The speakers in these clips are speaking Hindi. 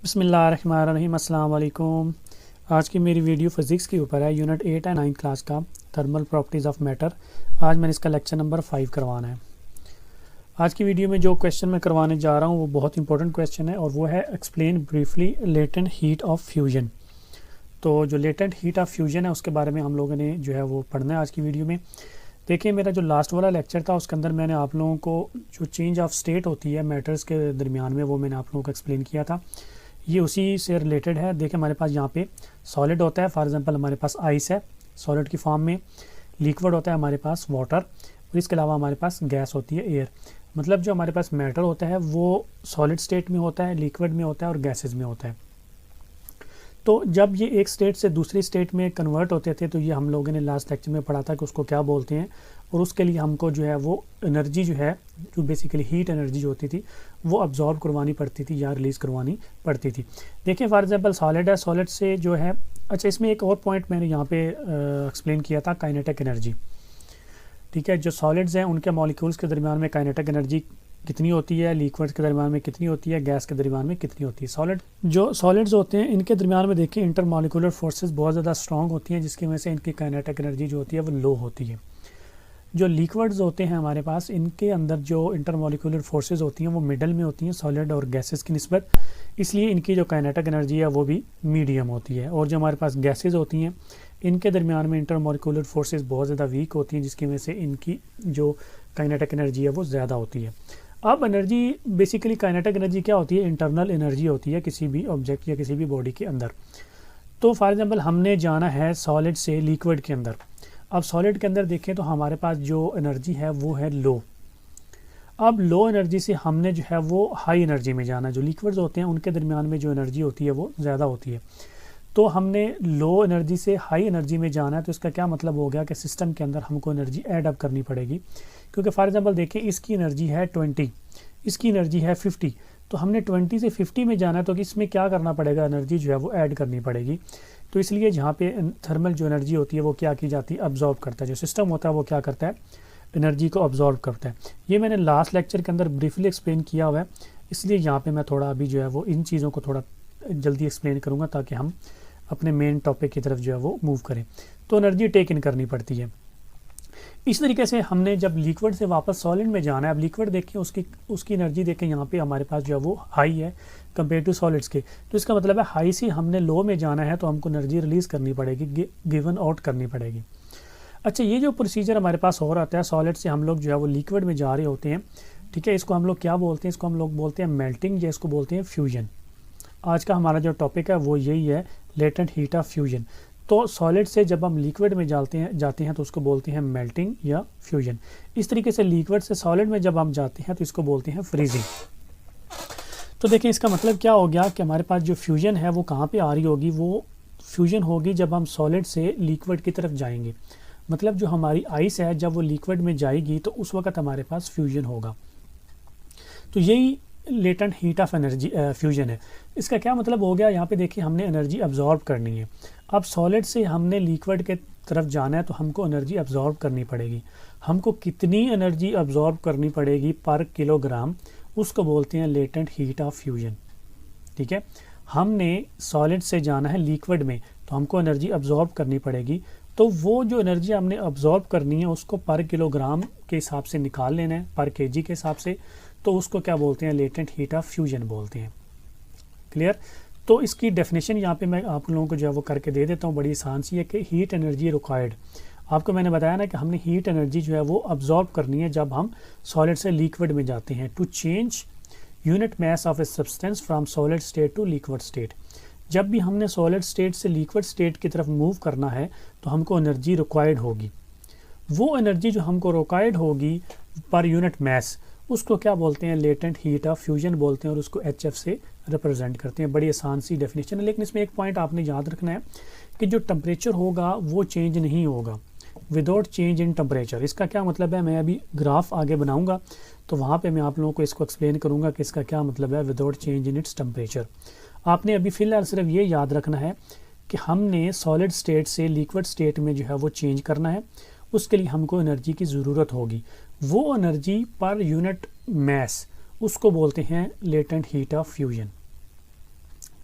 बिस्मिल्लाहिर्रहमानिर्रहीम अस्सलाम वालेकुम। आज की मेरी वीडियो फ़िज़िक्स के ऊपर है, यूनिट 8 एंड 9 क्लास का थर्मल प्रॉपर्टीज़ ऑफ मैटर। आज मैंने इसका लेक्चर नंबर 5 करवाना है। आज की वीडियो में जो क्वेश्चन मैं करवाने जा रहा हूँ वो बहुत इंपॉर्टेंट क्वेश्चन है और वो है explain briefly latent heat of fusion. तो जो लेटेंट हीट ऑफ फ्यूजन है उसके बारे में हम लोगों ने जो है वो पढ़ना है आज की वीडियो में। देखिए, मेरा जो लास्ट वाला लेक्चर था उसके अंदर मैंने आप लोगों को जो चेंज ऑफ स्टेट होती है मैटर्स के दरमियान में वो मैंने आप लोगों को एक्सप्लेन किया था। ये उसी से रिलेटेड है। देखिए, हमारे पास यहाँ पे सॉलिड होता है, फॉर एग्जांपल हमारे पास आइस है सॉलिड की फॉर्म में, लिक्विड होता है हमारे पास वाटर, और इसके अलावा हमारे पास गैस होती है एयर। मतलब जो हमारे पास मैटर होता है वो सॉलिड स्टेट में होता है, लिक्विड में होता है और गैसेज में होता है। तो जब ये एक स्टेट से दूसरी स्टेट में कन्वर्ट होते थे तो ये हम लोगों ने लास्ट लेक्चर में पढ़ा था कि उसको क्या बोलते हैं, और उसके लिए हमको जो है वो एनर्जी जो है, जो बेसिकली हीट एनर्जी जो होती थी वो अब्जॉर्ब करवानी पड़ती थी या रिलीज़ करवानी पड़ती थी। देखिए, फॉर एग्जांपल सॉलिड है, सॉलिड से जो है, अच्छा इसमें एक और पॉइंट मैंने यहाँ पे एक्सप्लेन किया था, काइनेटिक एनर्जी। ठीक है, जो सॉलिड्स हैं उनके मॉलिक्यूल्स के दरमियान में काइनेटिक एनर्जी कितनी होती है, लिक्विड्स के दरमियान में कितनी होती है, गैस के दरमियान में कितनी होती है। जो सॉलिड्स होते हैं इनके दरमियान में देखिए इंटरमॉलिक्यूलर फोर्सेस बहुत ज़्यादा स्ट्रॉन्ग होती हैं, जिसकी वजह से इनकी काइनेटिक एनर्जी जो होती है वो लो होती है। जो लिक्विड्स होते हैं हमारे पास, इनके अंदर जो इंटरमॉलिक्यूलर फोर्सेस होती हैं वो मिडल में होती हैं सॉलिड और गैसेस की निस्बत, इसलिए इनकी जो काइनेटिक एनर्जी है वो भी मीडियम होती है। और जो हमारे पास गैसेज होती हैं इनके दरमियान में इंटरमॉलिक्यूलर फोर्सेस बहुत ज़्यादा वीक होती हैं, जिसकी वजह से इनकी जो काइनेटिक एनर्जी है वो ज़्यादा होती है। अब एनर्जी, बेसिकली काइनेटिक एनर्जी क्या होती है, इंटरनल एनर्जी होती है किसी भी ऑब्जेक्ट या किसी भी बॉडी के अंदर। तो फॉर एग्जांपल हमने जाना है सॉलिड से लिक्विड के अंदर। अब सॉलिड के अंदर देखें तो हमारे पास जो एनर्जी है वो है लो। अब लो एनर्जी से हमने जो है वो हाई एनर्जी में जाना है। जो लिक्विड्स होते हैं उनके दरमियान में जो एनर्जी होती है वो ज़्यादा होती है, तो हमने लो एनर्जी से हाई एनर्जी में जाना है। तो इसका क्या मतलब हो गया कि सिस्टम के अंदर हमको एनर्जी ऐड अप करनी पड़ेगी, क्योंकि फॉर एग्जांपल देखिए इसकी एनर्जी है 20, इसकी एनर्जी है 50, तो हमने 20 से 50 में जाना है, तो इसमें क्या करना पड़ेगा, एनर्जी जो है वो ऐड करनी पड़ेगी। तो इसलिए जहाँ पे थर्मल जो एनर्जी होती है वो क्या की जाती है, अब्जॉर्ब करता है। जो सिस्टम होता है वो क्या करता है, एनर्जी को अब्जॉर्ब करता है। ये मैंने लास्ट लेक्चर के अंदर ब्रीफली एक्सप्लेन किया हुआ है, इसलिए यहाँ पे मैं थोड़ा अभी जो है वो इन चीज़ों को थोड़ा जल्दी एक्सप्लेन करूँगा ताकि हम अपने मेन टॉपिक की तरफ जो है वो मूव करें। तो एनर्जी टेक इन करनी पड़ती है। इस तरीके से हमने जब लिक्विड से वापस सॉलिड में जाना है, अब लिक्विड देखें उसकी एनर्जी देखें, यहाँ पे हमारे पास जो है वो हाई है कंपेयर टू सॉलिड्स के। तो इसका मतलब है हाई से हमने लो में जाना है तो हमको एनर्जी रिलीज़ करनी पड़ेगी, गिवन आउट करनी पड़ेगी। अच्छा, ये जो प्रोसीजर हमारे पास हो रहा है, सॉलिड से हम लोग जो है वो लिक्विड में जा रहे होते हैं। ठीक है, इसको हम लोग क्या बोलते हैं, इसको हम लोग बोलते हैं मेल्टिंग या इसको बोलते हैं फ्यूजन। आज का हमारा जो टॉपिक है वो यही है, लेटेंट हीट ऑफ फ्यूजन। तो सॉलिड से जब हम लिक्विड में जाते हैं तो उसको बोलते हैं मेल्टिंग या फ्यूजन। इस तरीके से लिक्विड से सॉलिड में जब हम जाते हैं तो इसको बोलते हैं फ्रीजिंग। तो देखिए, इसका मतलब क्या हो गया कि हमारे पास जो फ्यूजन है वो कहाँ पे आ रही होगी, वो फ्यूजन होगी जब हम सॉलिड से लिक्विड की तरफ जाएंगे। मतलब जो हमारी आइस है जब वो लिक्विड में जाएगी तो उस वक्त हमारे पास फ्यूजन होगा। तो यही latent heat of energy fusion है। इसका क्या मतलब हो गया, यहाँ पे देखिए हमने एनर्जी अब्जॉर्ब करनी है। अब सॉलिड से हमने लिक्विड के तरफ जाना है तो हमको एनर्जी अब्जॉर्ब करनी पड़ेगी। हमको कितनी एनर्जी अब्जॉर्ब करनी पड़ेगी पर किलोग्राम, उसको बोलते हैं लेटेंट हीट ऑफ फ्यूजन। ठीक है, हमने सॉलिड से जाना है लिक्विड में तो हमको एनर्जी अब्जॉर्ब करनी पड़ेगी। तो वो जो एनर्जी हमने अब्जॉर्ब करनी है उसको पर किलोग्राम के हिसाब से निकाल लेना है, पर केजी के हिसाब से। तो उसको क्या बोलते हैं, लेटेंट हीट ऑफ फ्यूजन बोलते हैं। क्लियर। तो इसकी डेफिनेशन यहाँ पे मैं आप लोगों को जो है वो करके दे देता हूँ, बड़ी आसान सी है कि हीट एनर्जी रिक्वायर्ड। आपको मैंने बताया ना कि हमने हीट एनर्जी जो है वो अब्जॉर्ब करनी है जब हम सॉलिड से लिक्विड में जाते हैं, to change unit mass of a substance from solid state to liquid state. जब भी हमने सॉलिड स्टेट से लिक्विड स्टेट की तरफ मूव करना है तो हमको एनर्जी रिक्वायर्ड होगी। वो एनर्जी जो हमको रिक्वायर्ड होगी पर यूनिट मास, उसको क्या बोलते हैं, लेटेंट हीट ऑफ फ्यूजन बोलते हैं, और उसको HF से रिप्रेजेंट करते हैं। बड़ी आसान सी डेफिनेशन है, लेकिन इसमें एक पॉइंट आपने याद रखना है कि जो टेम्परेचर होगा वो चेंज नहीं होगा विदाउट चेंज इन टेम्परेचर। इसका क्या मतलब है, मैं अभी ग्राफ आगे बनाऊंगा तो वहाँ पे मैं आप लोगों को इसको एक्सप्लेन करूंगा कि इसका क्या मतलब है without change in its temperature. आपने अभी फ़िलहाल सिर्फ ये याद रखना है कि हमने सॉलिड स्टेट से लिक्विड स्टेट में जो है वो चेंज करना है, उसके लिए हमको एनर्जी की ज़रूरत होगी। वो एनर्जी पर यूनिट मास, उसको बोलते हैं latent heat of fusion.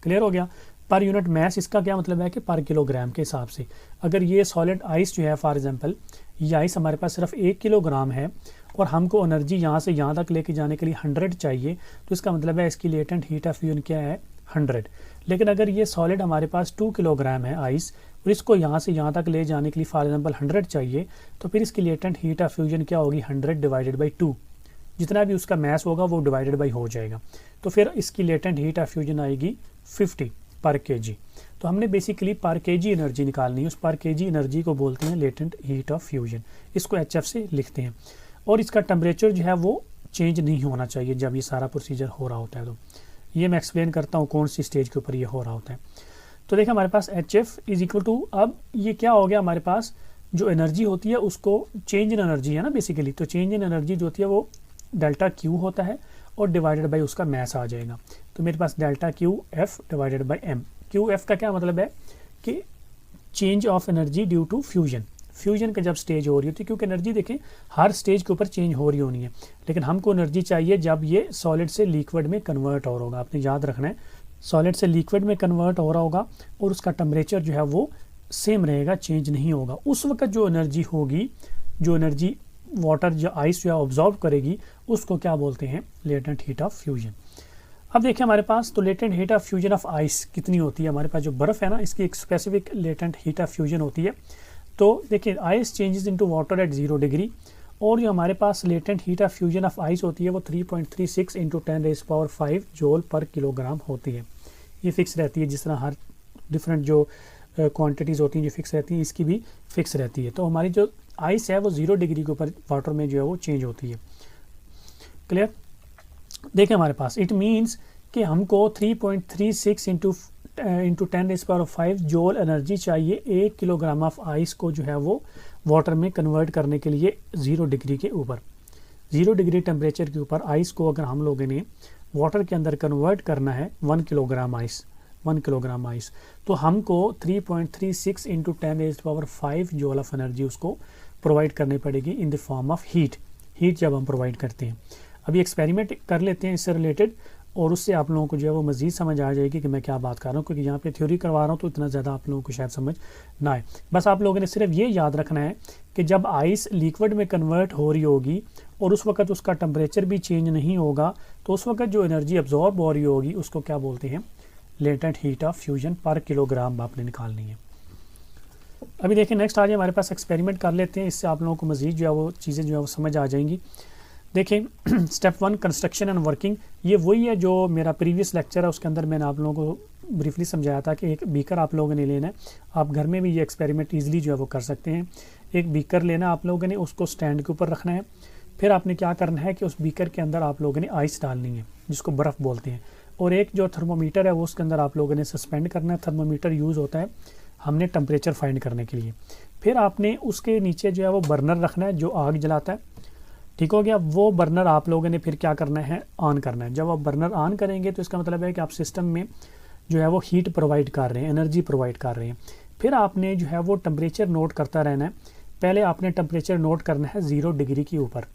Clear हो गया। पर यूनिट मैस इसका क्या मतलब है कि पर किलोग्राम के हिसाब से। अगर ये सॉलिड आइस जो है फॉर एग्जांपल ये आइस हमारे पास सिर्फ 1 किलोग्राम है और हमको एनर्जी यहाँ से यहाँ तक लेके जाने के लिए 100 चाहिए, तो इसका मतलब है इसकी लेटेंट हीट ऑफ फ्यूजन क्या है 100। लेकिन अगर ये सॉलिड हमारे पास 2 किलोग्राम है आइस और इसको यहाँ से यहाँ तक ले जाने के लिए फॉर एग्जाम्पल 100 चाहिए, तो फिर इसकी लेटेंट हीट ऑफ फ्यूजन क्या होगी 100 डिवाइडेड बाई 2। जितना भी उसका मैस होगा वो डिवाइडेड बाई हो जाएगा, तो फिर इसकी लेटेंट हीट ऑफ फ्यूजन आएगी 50 पर केजी। तो हमने बेसिकली पर केजी एनर्जी निकालनी है, उस पर केजी एनर्जी को बोलते हैं लेटेंट हीट ऑफ फ्यूजन, इसको HF से लिखते हैं। और इसका टेम्परेचर जो है वो चेंज नहीं होना चाहिए जब ये सारा प्रोसीजर हो रहा होता है। तो ये मैं एक्सप्लेन करता हूँ कौन सी स्टेज के ऊपर ये हो रहा होता है। तो देखिए हमारे पास HF इज इक्वल टू, अब ये क्या हो गया हमारे पास जो एनर्जी होती है उसको चेंज इन एनर्जी है ना बेसिकली, तो चेंज इन एनर्जी जो होती है वो डेल्टा Q होता है और डिवाइडेड बाई उसका मैस आ जाएगा। तो मेरे पास delta QF divided by M। QF का क्या मतलब है कि change of energy due to fusion. Fusion का जब स्टेज हो रही होती है, क्योंकि एनर्जी देखें हर स्टेज के ऊपर चेंज हो रही होनी है, लेकिन हमको एनर्जी चाहिए जब ये सॉलिड से लिक्विड में कन्वर्ट हो रहा होगा। आपने याद रखना है सॉलिड से लिक्विड में कन्वर्ट हो रहा होगा और उसका टेम्परेचर जो है वो सेम रहेगा, चेंज नहीं होगा। उस वक्त जो एनर्जी होगी, जो एनर्जी वाटर जो आइस जो है ऑब्जॉर्व करेगी, उसको क्या बोलते हैं लेटेंट हीट ऑफ फ्यूजन। अब देखिए हमारे पास तो latent heat of fusion of ice कितनी होती है, हमारे पास जो बर्फ़ है ना इसकी एक specific latent heat of fusion होती है। तो देखिए ice changes into water at 0 degree, और जो हमारे पास latent heat of fusion of ice होती है वो 3.36 इंटू 10⁻⁵ जूल पर किलोग्राम होती है। ये फिक्स रहती है, जिस तरह हर डिफरेंट जो क्वांटिटीज़ होती हैं जो फिक्स रहती हैं, इसकी भी फिक्स रहती है। तो हमारी जो आइस है वो 0 डिग्री के ऊपर वाटर में जो है वो चेंज होती है। क्लियर। देखिए हमारे पास इट मीन्स कि हमको 3.36 इंटू 10⁻⁵ जूल एनर्जी चाहिए 1 किलोग्राम ऑफ आइस को जो है वो वाटर में कन्वर्ट करने के लिए 0 डिग्री के ऊपर। 0 डिग्री टेम्परेचर के ऊपर आइस को अगर हम लोगों ने वाटर के अंदर कन्वर्ट करना है 1 किलोग्राम आइस, तो हमको 3.36 इंटू 10⁻⁵ जूल ऑफ एनर्जी उसको प्रोवाइड करनी पड़ेगी in the form of heat जब हम प्रोवाइड करते हैं। अभी एक्सपेरिमेंट कर लेते हैं इससे रिलेटेड, और उससे आप लोगों को जो है वो मज़ीद समझ आ जाएगी कि मैं क्या बात कर रहा हूँ, क्योंकि यहाँ पे थ्योरी करवा रहा हूँ तो इतना ज़्यादा आप लोगों को शायद समझ ना आए। बस आप लोगों ने सिर्फ ये याद रखना है कि जब आइस लिक्विड में कन्वर्ट हो रही होगी और उस वक्त उसका टेम्परेचर भी चेंज नहीं होगा, तो उस वक्त जो एनर्जी अब्जॉर्ब हो रही होगी उसको क्या बोलते हैं लेटेंट हीट ऑफ फ्यूजन पर किलोग्राम आपने निकालनी है। अभी देखिए नेक्स्ट आ जाए हमारे पास एक्सपेरिमेंट कर लेते हैं, इससे आप लोगों को मज़ीद जो है वो चीज़ें जो है वो समझ आ जाएंगी। देखें स्टेप 1 कंस्ट्रक्शन एंड वर्किंग, ये वही है जो मेरा प्रीवियस लेक्चर है उसके अंदर मैंने आप लोगों को ब्रीफली समझाया था कि एक बीकर आप लोगों ने लेना है। आप घर में भी ये एक्सपेरिमेंट ईजिली जो है वो कर सकते हैं। एक बीकर लेना आप लोगों ने, उसको स्टैंड के ऊपर रखना है। फिर आपने क्या करना है कि उस बीकर के अंदर आप लोगों ने आइस डालनी है जिसको बर्फ़ बोलते हैं, और एक जो थर्मोमीटर है वो उसके अंदर आप लोगों ने सस्पेंड करना है। थर्मोमीटर यूज़ होता है हमने टेम्परेचर फाइंड करने के लिए। फिर आपने उसके नीचे जो है वो बर्नर रखना है जो आग जलाता है, ठीक हो गया। वो बर्नर आप लोगों ने फिर क्या करना है ऑन करना है। जब आप बर्नर ऑन करेंगे तो इसका मतलब है कि आप सिस्टम में जो है वो हीट प्रोवाइड कर रहे हैं, एनर्जी प्रोवाइड कर रहे हैं। फिर आपने जो है वो टेम्परेचर नोट करता रहना है। पहले आपने टेम्परेचर नोट करना है 0 डिग्री के ऊपर,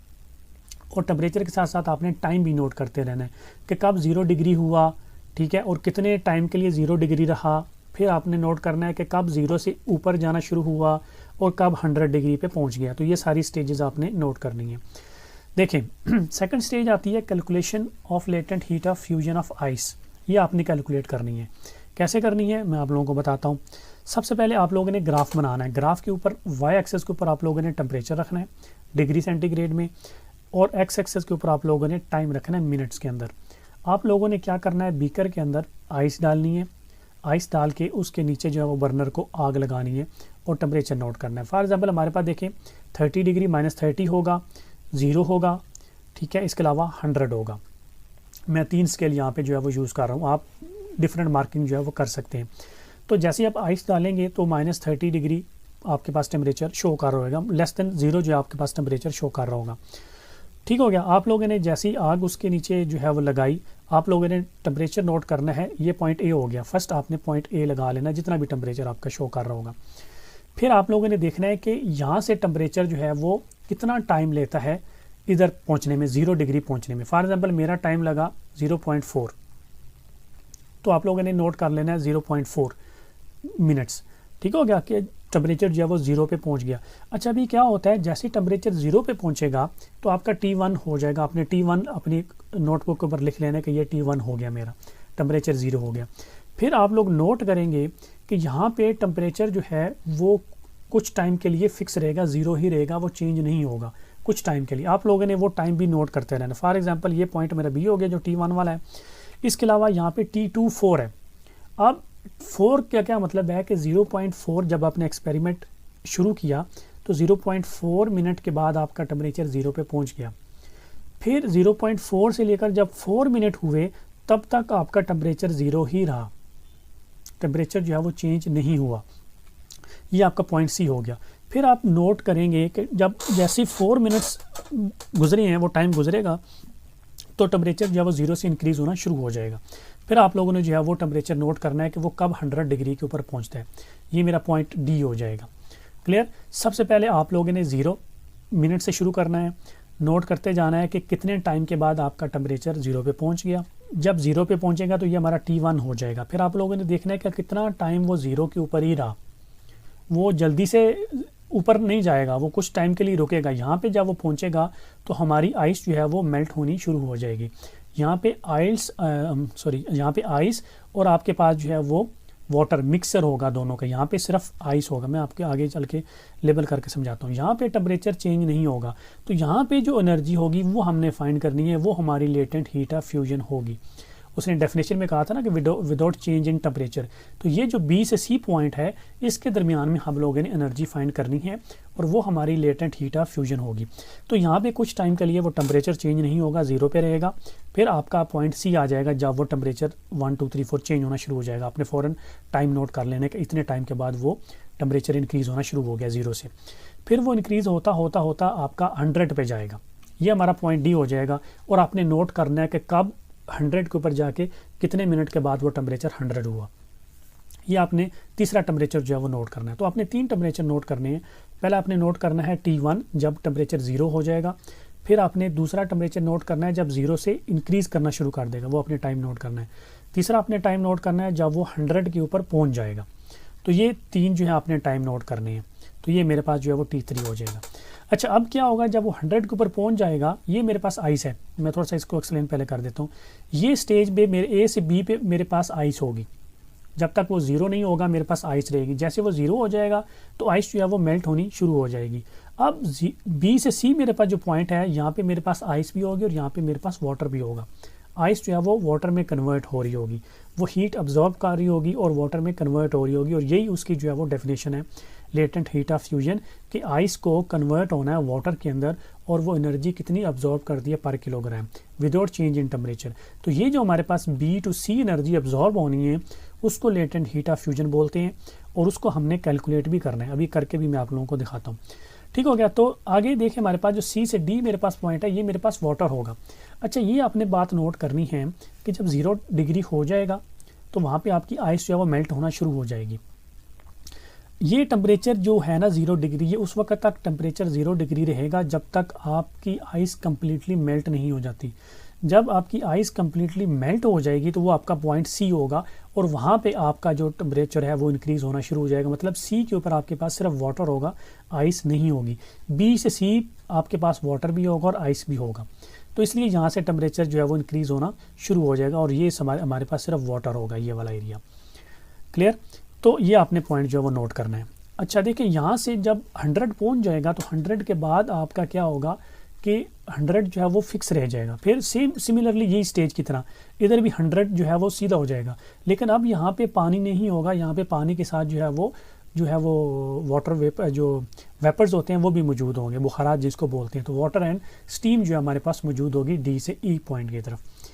और टेम्परेचर के साथ साथ आपने टाइम भी नोट करते रहना है कि कब 0 डिग्री हुआ, ठीक है, और कितने टाइम के लिए 0 डिग्री रहा। फिर आपने नोट करना है कि कब 0 से ऊपर जाना शुरू हुआ और कब 100 डिग्री पे पहुंच गया। तो ये सारी स्टेजेस आपने नोट करनी है। देखें सेकंड स्टेज आती है calculation of latent heat of fusion of ice. ये आपने कैलकुलेट करनी है। कैसे करनी है मैं आप लोगों को बताता हूँ। सबसे पहले आप लोगों ने ग्राफ बनाना है। ग्राफ के ऊपर वाई एक्सेस के ऊपर आप लोगों ने टेम्परेचर रखना है डिग्री सेंटीग्रेड में, और एक्स एक्सेस के ऊपर आप लोगों ने टाइम रखना है मिनट्स के अंदर। आप लोगों ने क्या करना है, बीकर के अंदर आइस डालनी है। आइस डाल के उसके नीचे जो है वो बर्नर को आग लगानी है और टेम्परेचर नोट करना है। फॉर एग्जांपल हमारे पास देखें 30 डिग्री -30 होगा, 0 होगा, ठीक है, इसके अलावा 100 होगा। मैं 3 स्केल यहाँ पे जो है वो यूज़ कर रहा हूँ, आप डिफरेंट मार्किंग जो है वो कर सकते हैं। तो जैसे आप आइस डालेंगे तो -30 डिग्री आपके पास टेम्परेचर शो कर रहा होगा, लेस देन 0 जो आपके पास टेम्परेचर शो कर रहा होगा। ठीक हो गया। आप लोगों ने जैसी आग उसके नीचे जो है वो लगाई, आप लोगों ने टेम्परेचर नोट करना है। ये पॉइंट ए हो गया। फर्स्ट आपने पॉइंट ए लगा लेना जितना भी टेम्परेचर आपका शो कर रहा होगा। फिर आप लोगों ने देखना है कि यहाँ से टेम्परेचर जो है वो कितना टाइम लेता है इधर पहुँचने में, 0 डिग्री पहुँचने में। फॉर एग्जांपल मेरा टाइम लगा 0.4, तो आप लोगों ने नोट कर लेना है 0.4 मिनट्स। ठीक हो गया कि टेम्परेचर जो है वो 0 पे पहुंच गया। अच्छा, अभी क्या होता है, जैसे टेम्परेचर 0 पे पहुंचेगा तो आपका T1 हो जाएगा। आपने T1 अपनी नोटबुक के ऊपर लिख लेना कि ये T1 हो गया, मेरा टेम्परेचर 0 हो गया। फिर आप लोग नोट करेंगे कि यहाँ पे टेम्परेचर जो है वो कुछ टाइम के लिए फिक्स रहेगा, 0 ही रहेगा, वो चेंज नहीं होगा कुछ टाइम के लिए। आप लोगों ने वो टाइम भी नोट करते रहना। फॉर एग्जांपल ये पॉइंट मेरा बी हो गया जो T1 वाला है। इसके अलावा यहाँ पे T2 4 है। अब 4 का क्या मतलब है कि 0.4 जब आपने एक्सपेरिमेंट शुरू किया तो 0.4 मिनट के बाद आपका टेम्परेचर 0 पे पहुंच गया। फिर 0.4 से लेकर जब 4 मिनट हुए तब तक आपका टेम्परेचर 0 ही रहा, टेम्परेचर जो है वो चेंज नहीं हुआ। ये आपका पॉइंट सी हो गया। फिर आप नोट करेंगे कि जब जैसे 4 मिनट्स गुजरे हैं, वो टाइम गुजरेगा तो टेम्परेचर जो है वो 0 से इंक्रीज़ होना शुरू हो जाएगा। फिर आप लोगों ने जो है वो टेम्परेचर नोट करना है कि वो कब 100 डिग्री के ऊपर पहुंचता है। ये मेरा पॉइंट डी हो जाएगा। क्लियर। सबसे पहले आप लोगों ने 0 मिनट से शुरू करना है, नोट करते जाना है कि कितने टाइम के बाद आपका टेम्परेचर 0 पे पहुंच गया। जब 0 पे पहुंचेगा तो ये हमारा T1 हो जाएगा। फिर आप लोगों ने देखना है कि कितना टाइम वो 0 के ऊपर ही रहा, वो जल्दी से ऊपर नहीं जाएगा, वो कुछ टाइम के लिए रुकेगा। यहाँ पे जब वो पहुँचेगा तो हमारी आइस जो है वो मेल्ट होनी शुरू हो जाएगी। यहाँ पे यहाँ पे आइस और आपके पास जो है वो वाटर मिक्सर होगा दोनों का। यहाँ पे सिर्फ आइस होगा, मैं आपके आगे चल के लेबल करके समझाता हूँ। यहाँ पे टेम्परेचर चेंज नहीं होगा, तो यहाँ पे जो एनर्जी होगी वो हमने फाइंड करनी है, वो हमारी लेटेंट हीट ऑफ फ्यूजन होगी। उसने डेफिनेशन में कहा था ना कि विदाउट चेंज इन टेम्परेचर। तो ये जो बी से सी पॉइंट है, इसके दरमियान में हम लोगों ने एनर्जी फाइंड करनी है और वो हमारी लेटेंट हीट ऑफ फ्यूजन होगी। तो यहाँ पे कुछ टाइम के लिए वो टेम्परेचर चेंज नहीं होगा, 0 पे रहेगा। फिर आपका पॉइंट सी आ जाएगा जब वो टेम्परेचर 1 2 3 4 चेंज होना शुरू हो जाएगा। आपने फ़ौरन टाइम नोट कर लेना कि इतने टाइम के बाद वो टेम्परेचर इंक्रीज़ होना शुरू हो गया 0 से। फिर वो इंक्रीज़ होता होता होता आपका 100 पे जाएगा। ये हमारा पॉइंट डी हो जाएगा। और आपने नोट करना है कि कब 100 के ऊपर जाके कितने मिनट के बाद वो टेम्परेचर 100 हुआ। ये आपने तीसरा टेम्परेचर जो है वो नोट करना है। तो आपने 3 टेम्परेचर नोट करने हैं। पहला आपने नोट करना है T1 जब टेम्परेचर 0 हो जाएगा। फिर आपने दूसरा टेम्परेचर नोट करना है जब 0 से इंक्रीज़ करना शुरू कर देगा, वो अपने टाइम नोट करना है। तीसरा आपने टाइम नोट करना है जब वो 100 के ऊपर पहुंच जाएगा। तो ये 3 जो है आपने टाइम नोट करने हैं। तो ये मेरे पास जो है वो T3 हो जाएगा। अच्छा, अब क्या होगा जब वो 100 के ऊपर पहुंच जाएगा। ये मेरे पास आइस है, मैं थोड़ा सा इसको एक्सप्लेन पहले कर देता हूँ। ये स्टेज पे मेरे ए से बी पे मेरे पास आइस होगी। जब तक वो 0 नहीं होगा मेरे पास आइस रहेगी। जैसे वो 0 हो जाएगा तो आइस जो है वो मेल्ट होनी शुरू हो जाएगी। अब बी से सी मेरे पास जो पॉइंट है, यहाँ पे मेरे पास आइस भी होगी और यहाँ पे मेरे पास वाटर भी होगा। आइस जो है वो वाटर में कन्वर्ट हो रही होगी, वो हीट अब्जॉर्ब कर रही होगी और वाटर में कन्वर्ट हो रही होगी। और यही उसकी जो है वो डेफिनेशन है लेटेंट हीट ऑफ फ्यूजन, कि आइस को कन्वर्ट होना है वाटर के अंदर और वो एनर्जी कितनी अब्जॉर्ब करती है per kilogram without change in temperature. तो ये जो हमारे पास B to C energy absorb होनी है उसको लेटेंट हीट ऑफ फ्यूजन बोलते हैं। और उसको हमने कैलकुलेट भी करना है, अभी करके भी मैं आप लोगों को दिखाता हूँ। ठीक हो गया। तो आगे देखिए हमारे पास जो सी से डी मेरे पास पॉइंट है, ये मेरे पास वाटर होगा। अच्छा, ये आपने बात नोट करनी है कि जब 0 डिग्री हो जाएगा तो वहाँ पे आपकी आइस जो है वो मेल्ट होना शुरू हो जाएगी। ये टेम्परेचर जो है ना 0 डिग्री, ये उस वक्त तक टेम्परेचर 0 डिग्री रहेगा जब तक आपकी आइस कम्प्लीटली मेल्ट नहीं हो जाती। जब आपकी आइस कम्प्लीटली मेल्ट हो जाएगी तो वो आपका पॉइंट सी होगा और वहाँ पे आपका जो टेम्परेचर है वो इंक्रीज़ होना शुरू हो जाएगा। मतलब सी के ऊपर आपके पास सिर्फ वाटर होगा, आइस नहीं होगी। बी से सी आपके पास वाटर भी होगा और आइस भी होगा। तो इसलिए यहाँ से टेम्परेचर जो है वो इंक्रीज़ होना शुरू हो जाएगा और ये हमारे पास सिर्फ वाटर होगा, ये वाला एरिया। क्लियर। तो ये आपने पॉइंट जो है वो नोट करना है। अच्छा देखिए, यहाँ से जब 100 पहुँच जाएगा तो 100 के बाद आपका क्या होगा कि 100 जो है वो फिक्स रह जाएगा। फिर सिमिलरली यही स्टेज की तरह इधर भी 100 जो है वो सीधा हो जाएगा। लेकिन अब यहाँ पे पानी नहीं होगा, यहाँ पे पानी के साथ जो है वो वाटर वेपर जो वेपर्स होते हैं वो भी मौजूद होंगे, बुखारात जिसको बोलते हैं। तो वाटर एंड स्टीम जो है हमारे पास मौजूद होगी डी से ई पॉइंट की तरफ।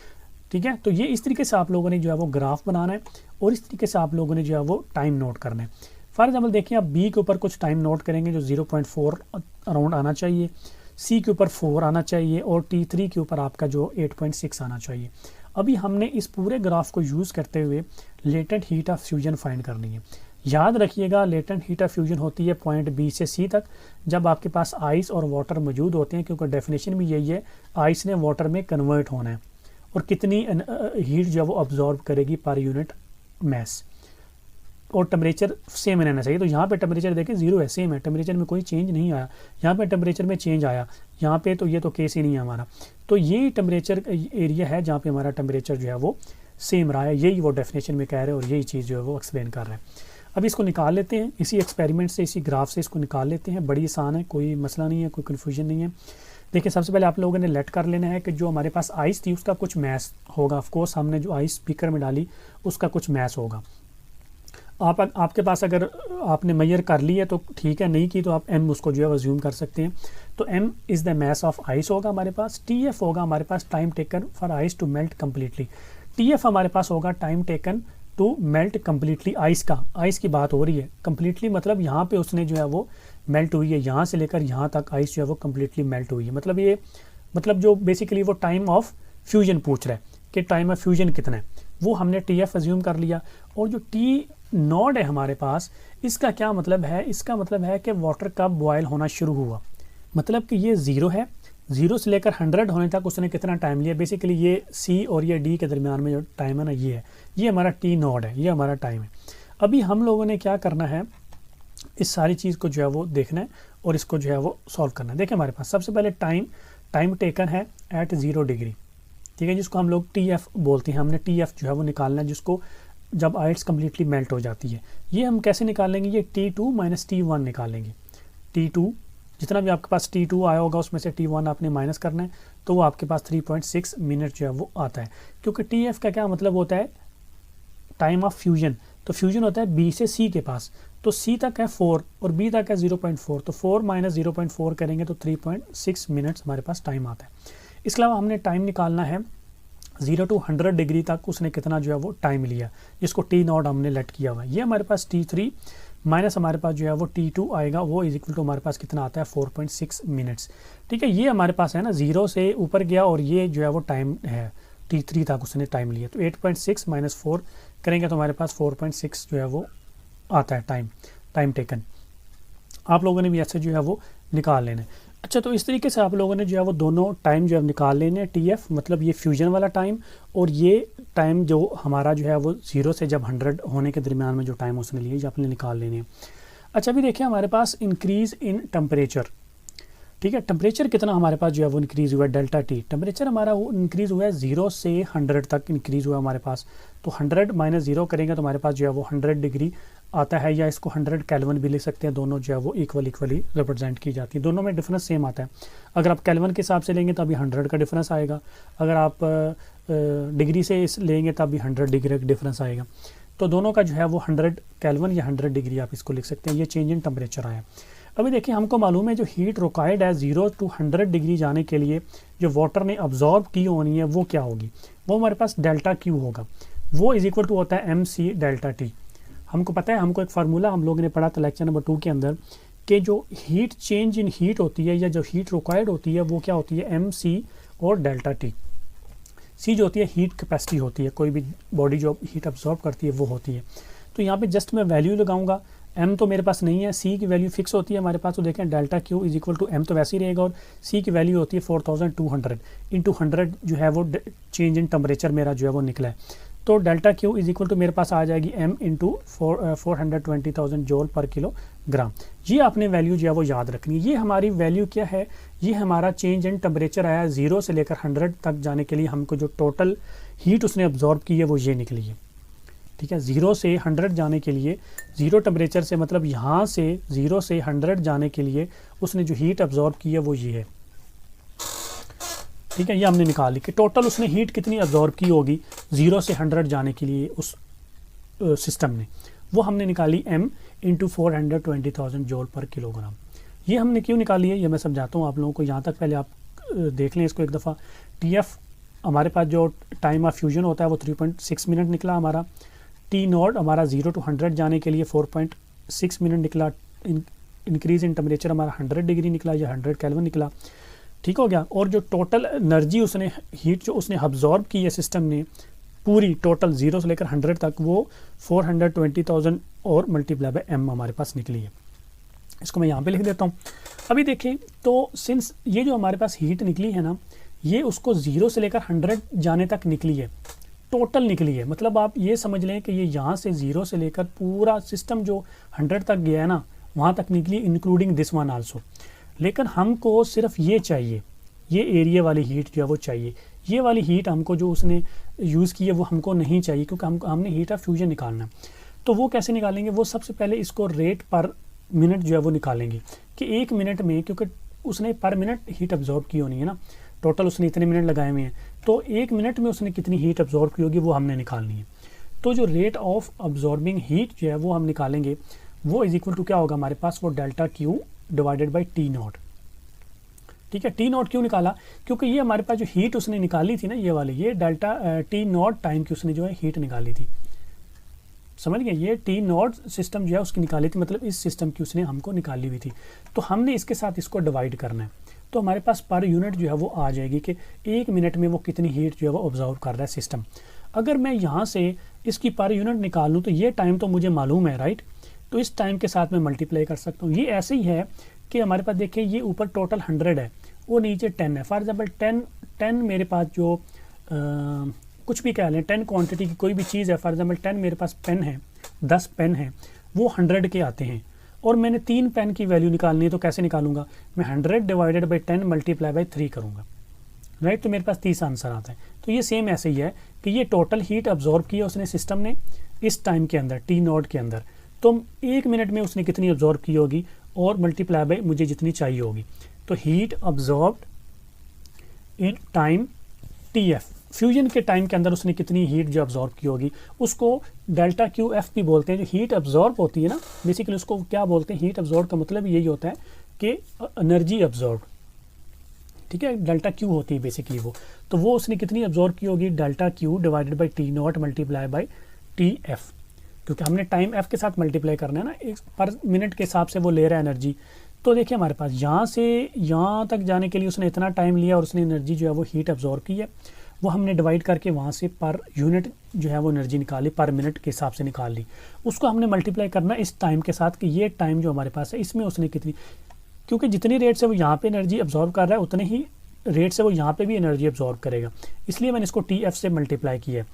ठीक है। तो ये इस तरीके से आप लोगों ने जो है वो ग्राफ बनाना है और इस तरीके से आप लोगों ने जो है वो टाइम नोट करना है। फॉर एग्जाम्पल देखिए, आप बी के ऊपर कुछ टाइम नोट करेंगे जो 0.4 अराउंड आना चाहिए, सी के ऊपर 4 आना चाहिए और T3 के ऊपर आपका जो 8.6 आना चाहिए। अभी हमने इस पूरे ग्राफ को यूज़ करते हुए latent heat of fusion find करनी है। याद रखिएगा, लेटेंट हीट ऑफ फ्यूजन होती है पॉइंट बी से सी तक जब आपके पास आइस और वाटर मौजूद होते हैं, क्योंकि डेफिनेशन भी यही है, आइस ने वाटर में कन्वर्ट होना है और कितनी हीट जो है वो अब्जॉर्ब करेगी पर यूनिट मैस, और टेम्परेचर सेम रहना चाहिए। तो यहाँ पे टेम्परेचर देखें 0 है, सेम है, टेम्परेचर में कोई चेंज नहीं आया। यहाँ पे टेम्परेचर में चेंज आया, यहाँ पे तो ये तो केस ही नहीं है हमारा। तो यही टेम्परेचर एरिया है जहाँ पे हमारा टेम्परेचर जो है वो सेम रहा है, यही वो डेफिनेशन में कह रहे हैं और यही चीज़ जो है वो एक्सप्लेन कर रहे हैं। अब इसको निकाल लेते हैं, इसी एक्सपेरिमेंट से, इसी ग्राफ से इसको निकाल लेते हैं। बड़ी आसान है, कोई मसला नहीं है, कोई कन्फ्यूजन नहीं है। देखिए सबसे पहले आप लोगों ने लेट कर लेना है कि जो हमारे पास आइस थी उसका कुछ मैस होगा। ऑफकोर्स हमने जो आइस स्पीकर में डाली उसका कुछ मैस होगा। आपके पास अगर आपने मेजर कर ली है तो ठीक है, नहीं की तो आप m उसको जो है अज्यूम कर सकते हैं। तो m is the mass of ice होगा हमारे पास। tf होगा हमारे पास time taken for ice to melt completely. tf हमारे पास होगा time taken to melt completely ice का। आइस की बात हो रही है, कम्प्लीटली मतलब यहाँ पे उसने जो है वो मेल्ट हुई है, यहाँ से लेकर यहाँ तक आइस जो है वो कम्प्लीटली मेल्ट हुई है। मतलब ये जो बेसिकली वो टाइम ऑफ फ्यूजन पूछ रहा है कि टाइम ऑफ फ्यूजन कितना है, वो हमने tf अज्यूम कर लिया। और जो t नॉट है हमारे पास, इसका क्या मतलब है? इसका मतलब है कि वाटर कब बॉयल होना शुरू हुआ, मतलब कि ये 0 है, 0 से लेकर 100 होने तक उसने कितना टाइम लिया। बेसिकली ये C और ये D के दरमियान में जो टाइम है ना, ये है, ये हमारा T नॉट है, ये हमारा टाइम है। अभी हम लोगों ने क्या करना है, इस सारी चीज़ को जो है वो देखना है और इसको जो है वो सॉल्व करना है। देखिए हमारे पास सबसे पहले टाइम टेकन है एट 0 डिग्री, ठीक है, जिसको हम लोग TF बोलते हैं। हमने TF जो है वो निकालना है, जिसको जब आइस कम्प्लीटली मेल्ट हो जाती है। ये हम कैसे निकालेंगे? ये T2 माइनस T1 निकालेंगे। T2 जितना भी आपके पास T2 आया होगा उसमें से T1 आपने माइनस करना है, तो वो आपके पास 3.6 मिनट जो है वो आता है। क्योंकि TF का क्या मतलब होता है? Time of fusion. तो फ्यूजन होता है B से C के पास, तो C तक है 4 और B तक है 0.4, तो 4 माइनस 0.4 करेंगे तो 3.6 मिनट्स हमारे पास टाइम आता है। इसके अलावा हमने टाइम निकालना है 0 to 100 डिग्री तक उसने कितना जो है वो टाइम लिया, जिसको T नॉट हमने लेट किया हुआ है। ये हमारे पास T3 माइनस हमारे पास जो है वो T2 आएगा, वो इज इक्वल टू हमारे पास कितना आता है 4.6 मिनट्स। ठीक है, ये हमारे पास है ना, 0 से ऊपर गया और ये जो है वो टाइम है T3 तक उसने टाइम लिया। तो 8.6 माइनस 4 करेंगे तो हमारे पास 4.6 जो है वो आता है टाइम टेकन। आप लोगों ने भी ऐसे जो है वो निकाल लेना है। अच्छा, तो इस तरीके से आप लोगों ने जो है वो दोनों टाइम जो है निकाल लेने हैं। TF मतलब ये फ्यूजन वाला टाइम, और ये टाइम जो हमारा जो है वो 0 से जब 100 होने के दरमियान में जो टाइम उसने लिए, जो आपने निकाल लेने हैं। अच्छा, अभी देखिए हमारे पास इंक्रीज़ इन टेम्परेचर, ठीक है, टेम्परेचर कितना हमारे पास जो है वो इंक्रीज़ हुआ है, डेल्टा T। टेम्परेचर हमारा वो इंक्रीज़ हुआ है 0 से 100 तक इंक्रीज़ हुआ हमारे पास। तो 100 माइनस 0 करेंगे तो हमारे पास जो है वो 100 डिग्री आता है, या इसको 100 केल्विन भी लिख सकते हैं। दोनों जो है वो इक्वली रिप्रेजेंट की जाती है, दोनों में डिफरेंस सेम आता है। अगर आप केल्विन के हिसाब से लेंगे तो अभी 100 का डिफरेंस आएगा, अगर आप डिग्री से लेंगे तो अभी 100 डिग्री का डिफरेंस आएगा। तो दोनों का जो है वो 100 केल्विन या 100 डिग्री आप इसको लिख सकते हैं। ये चेंज इन टेम्परेचर आया। अभी देखिए हमको मालूम है जो हीट रिक्वायर्ड है 0 to 100 डिग्री जाने के लिए, जो वाटर ने अब्जॉर्ब की होनी है वो क्या होगी, वो हमारे पास डेल्टा Q होगा। वो इज इक्वल टू होता है MC डेल्टा T। हमको पता है, हमको एक फार्मूला हम लोगों ने पढ़ा था लेक्चर नंबर 2 के अंदर, कि जो हीट चेंज इन हीट होती है या जो हीट रिक्वायर्ड होती है वो क्या होती है, MC और डेल्टा T। C जो होती है हीट कैपेसिटी होती है, कोई भी बॉडी जो हीट अब्जॉर्ब करती है वो होती है। तो यहाँ पे जस्ट मैं वैल्यू लगाऊंगा, M तो मेरे पास नहीं है, C की वैल्यू फिक्स होती है हमारे पास। तो देखें delta Q is equal to M तो वैसे ही रहेगा, और C की वैल्यू होती है 4200 इंटू 100 जो है वो चेंज इन टेम्परेचर मेरा जो है वो निकला है। तो delta Q is equal to मेरे पास आ जाएगी M into 420,000 joule per kilogram. ये आपने वैल्यू जो है वो याद रखनी है। ये हमारी वैल्यू क्या है, ये हमारा चेंज इन टेम्परेचर आया 0 से लेकर 100 तक जाने के लिए हमको जो टोटल हीट उसने अब्जॉर्ब की है वो ये निकली है। ठीक है, 0 से 100 जाने के लिए, 0 टेम्परेचर से मतलब यहाँ से 0 से 100 जाने के लिए उसने जो हीट अब्जॉर्ब की है वो ये है। ठीक है, ये हमने निकाली कि टोटल उसने हीट कितनी अब्जॉर्ब की होगी 0 से 100 जाने के लिए उस सिस्टम ने, वो हमने निकाली M into 420,000 joule per kilogram. ये हमने क्यों निकाली है ये मैं समझाता हूँ आप लोगों को। यहाँ तक पहले आप देख लें इसको एक दफ़ा। TF हमारे पास जो टाइम ऑफ फ्यूजन होता है वो 3.6 मिनट निकला हमारा। T नॉट हमारा 0 to 100 जाने के लिए 4.6 मिनट निकला। इंक्रीज इन टेम्परेचर हमारा 100 डिग्री निकला या 100 केल्विन निकला। ठीक हो गया। और जो टोटल एनर्जी उसने हीट जो उसने अब्जॉर्ब की है सिस्टम ने पूरी टोटल 0 से लेकर 100 तक, वो 420,000 और मल्टीप्लाई बाय M हमारे पास निकली है। इसको मैं यहाँ पे लिख देता हूँ। अभी देखें तो सिंस ये जो हमारे पास हीट निकली है ना, ये उसको 0 से लेकर 100 जाने तक निकली है, टोटल निकली है। मतलब आप ये समझ लें कि ये यहाँ से 0 से लेकर पूरा सिस्टम जो 100 तक गया है ना, वहाँ तक निकली, इंक्लूडिंग दिस वन आल्सो। लेकिन हमको सिर्फ ये चाहिए, ये एरिया वाली हीट जो है वो चाहिए। ये वाली हीट हमको जो उसने यूज़ की है वो हमको नहीं चाहिए, क्योंकि हमने हीट ऑफ फ्यूजन निकालना है। तो वो कैसे निकालेंगे? वो सबसे पहले इसको रेट पर मिनट जो है वो निकालेंगे कि 1 मिनट में, क्योंकि उसने पर मिनट हीट अब्जॉर्ब की होनी है ना, टोटल उसने इतने मिनट लगाए हुए हैं, तो 1 मिनट में उसने कितनी हीट अब्जॉर्ब की होगी वो हमने निकालनी है। तो जो रेट ऑफ अब्जॉर्बिंग हीट जो है वो हम निकालेंगे, वो इज इक्वल टू क्या होगा हमारे पास, वो delta Q divided by T not. ठीक है, टी नॉट क्यों निकाला? क्योंकि ये हमारे पास जो हीट उसने निकाली थी ना, ये वाली, ये डेल्टा टी नॉट टाइम की उसने जो है हीट निकाली थी। समझ गए? ये टी नॉट सिस्टम जो है उसकी निकाली थी, मतलब इस सिस्टम की उसने हमको निकाली हुई थी। तो हमने इसके साथ इसको डिवाइड करना है, तो हमारे पास पर यूनिट जो है वो आ जाएगी कि 1 मिनट में वो कितनी हीट जो है वो ऑब्जर्व कर रहा है सिस्टम। अगर मैं यहाँ से इसकी पर यूनिट निकाल लूँ तो ये टाइम तो मुझे मालूम है, राइट? तो इस टाइम के साथ मैं मल्टीप्लाई कर सकता हूँ। ये ऐसे ही है कि हमारे पास देखिए, ये ऊपर टोटल 100 है, वो नीचे 10 है। फॉर एग्जाम्पल 10 मेरे पास जो कुछ भी कह लें, 10 क्वांटिटी की कोई भी चीज़ है। फॉर एग्जाम्पल 10 मेरे पास पेन है, 10 पेन है, वो 100 के आते हैं, और मैंने 3 पेन की वैल्यू निकालनी है। तो कैसे निकालूंगा मैं? 100 डिवाइडेड बाई 10 मल्टीप्लाई बाई 3 करूँगा, राइट? तो मेरे पास 30 आंसर आता है। तो ये सेम ऐसे ही है कि ये टोटल हीट अब्जॉर्ब की है उसने सिस्टम ने इस टाइम के अंदर, टी नॉट के अंदर। तो 1 मिनट में उसने कितनी अब्जॉर्ब की होगी, और मल्टीप्लाई बाई मुझे जितनी चाहिए होगी। तो heat absorbed in time T F, fusion के टाइम के अंदर उसने कितनी हीट जो अब्जॉर्ब की होगी, उसको डेल्टा क्यू एफ भी बोलते हैं। जो हीट अब्जॉर्ब होती है ना, बेसिकली उसको क्या बोलते हैं? हीट अब्जॉर्ब का मतलब यही होता है कि एनर्जी अब्जॉर्ब। ठीक है, डेल्टा क्यू होती है बेसिकली वो। तो वो उसने कितनी अब्जॉर्ब की होगी? Delta Q divided by T not multiply by T F, क्योंकि हमने टाइम एफ के साथ मल्टीप्लाई करना है ना, एक पर मिनट के हिसाब से वो ले रहा है एनर्जी। तो देखिए हमारे पास यहाँ से यहाँ तक जाने के लिए उसने इतना टाइम लिया, और उसने एनर्जी जो है वो हीट अब्जॉर्ब की है, वो हमने डिवाइड करके वहाँ से पर यूनिट जो है वो एनर्जी निकाली, पर मिनट के हिसाब से निकाल ली। उसको हमने मल्टीप्लाई करना इस टाइम के साथ कि ये टाइम जो हमारे पास है इसमें उसने कितनी, क्योंकि जितनी रेट से वो यहाँ पे एनर्जी अब्जॉर्ब कर रहा है उतने ही रेट से वो यहाँ पे भी एनर्जी अब्जॉर्ब करेगा, इसलिए मैंने इसको टी एफ से मल्टीप्लाई किया है।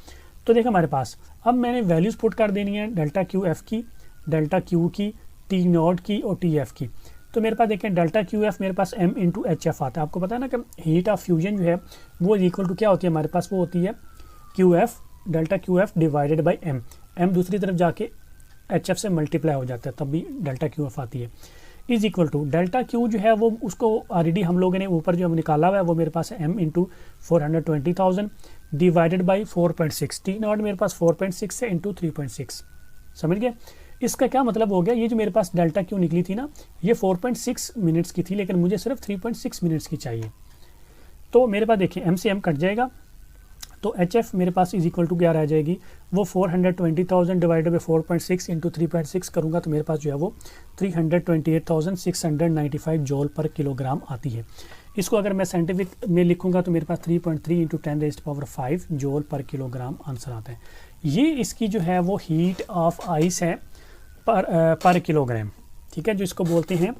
तो देखो हमारे पास अब मैंने वैल्यूज़ पुट कर देनी है, डेल्टा क्यू एफ की, डेल्टा क्यू की, टी नॉट की और टी एफ की। तो मेरे पास देखें डेल्टा क्यू एफ मेरे पास m इंटू एच एफ आता है। आपको पता है ना कि हीट ऑफ फ्यूजन जो है वो इक्वल टू क्या होती है हमारे पास, वो होती है Q F, delta Q F divided by m। m दूसरी तरफ जाके एच एफ से मल्टीप्लाई हो जाता है, तब भी डेल्टा क्यू एफ आती है। Is equal to delta Q जो है वो उसको ऑलरेडी हम लोगों ने ऊपर जो हम निकाला हुआ है वो मेरे पास है m into 420,000 divided by 4.6। T not मेरे पास 4.6 है इंटू 3.6। समझ गए? इसका क्या मतलब हो गया, ये जो मेरे पास डेल्टा क्यू निकली थी ना, ये 4.6 मिनट्स की थी, लेकिन मुझे सिर्फ 3.6 मिनट्स की चाहिए। तो मेरे पास देखिए m से m कट जाएगा, तो एच एफ मेरे पास इज इक्वल टू क्या रह जाएगी, वो 420,000 डिवाइडेड बाई 4.6 इंटू 3.6 करूँगा तो मेरे पास जो है वो 328,695 जॉल पर किलोग्राम आती है। इसको अगर मैं साइंटिफिक में लिखूंगा तो मेरे पास 3.3 इंटू 10⁵ जॉल पर किलोग्राम आंसर आता है। ये इसकी जो है वो हीट ऑफ आइस है पर किलोग्राम। ठीक है, जो इसको बोलते हैं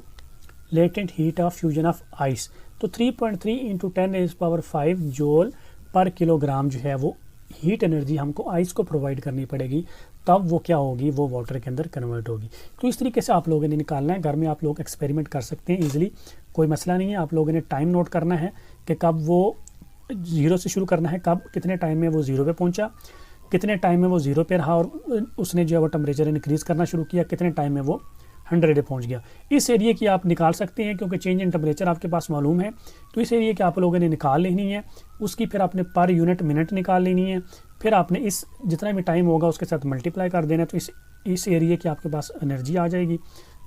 latent heat of fusion of ice. तो 3.3 इंटू 10⁵ जॉल पर किलोग्राम जो है वो हीट एनर्जी हमको आइस को प्रोवाइड करनी पड़ेगी, तब वो क्या होगी, वो वाटर के अंदर कन्वर्ट होगी। तो इस तरीके से आप लोगों ने निकालना है, घर में आप लोग एक्सपेरिमेंट कर सकते हैं इजीली, कोई मसला नहीं है। आप लोगों ने टाइम नोट करना है कि कब वो 0 से शुरू करना है, कब कितने टाइम में वो 0 पे पहुंचा, कितने टाइम में वो 0 पे रहा और उसने जो है वो टेम्परेचर इंक्रीज़ करना शुरू किया, कितने टाइम में वो 100 पे पहुंच गया। इस एरिया की आप निकाल सकते हैं, क्योंकि चेंज इन टेम्परेचर आपके पास मालूम है। तो इस एरिया की आप लोगों ने निकाल लेनी है, उसकी फिर आपने पर यूनिट मिनट निकाल लेनी है, फिर आपने इस जितना भी टाइम होगा उसके साथ मल्टीप्लाई कर देना है, तो इस एरिया की आपके पास एनर्जी आ जाएगी।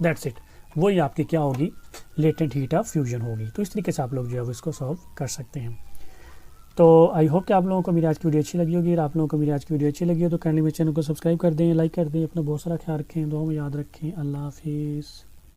दैट्स इट, वही आपकी क्या होगी, लेटेंट हीट ऑफ फ्यूजन होगी। तो इस तरीके से आप लोग जो है वो इसको सॉल्व कर सकते हैं। तो आई होप कि आप लोगों को मेरी आज की वीडियो अच्छी लगी होगी। और आप लोगों को मेरी आज की वीडियो अच्छी लगी हो तो काइंडली मेरे चैनल को सब्सक्राइब कर दें, लाइक कर दें, अपना बहुत सारा ख्याल रखें, दुआ में याद रखें। अल्लाह हाफिज़।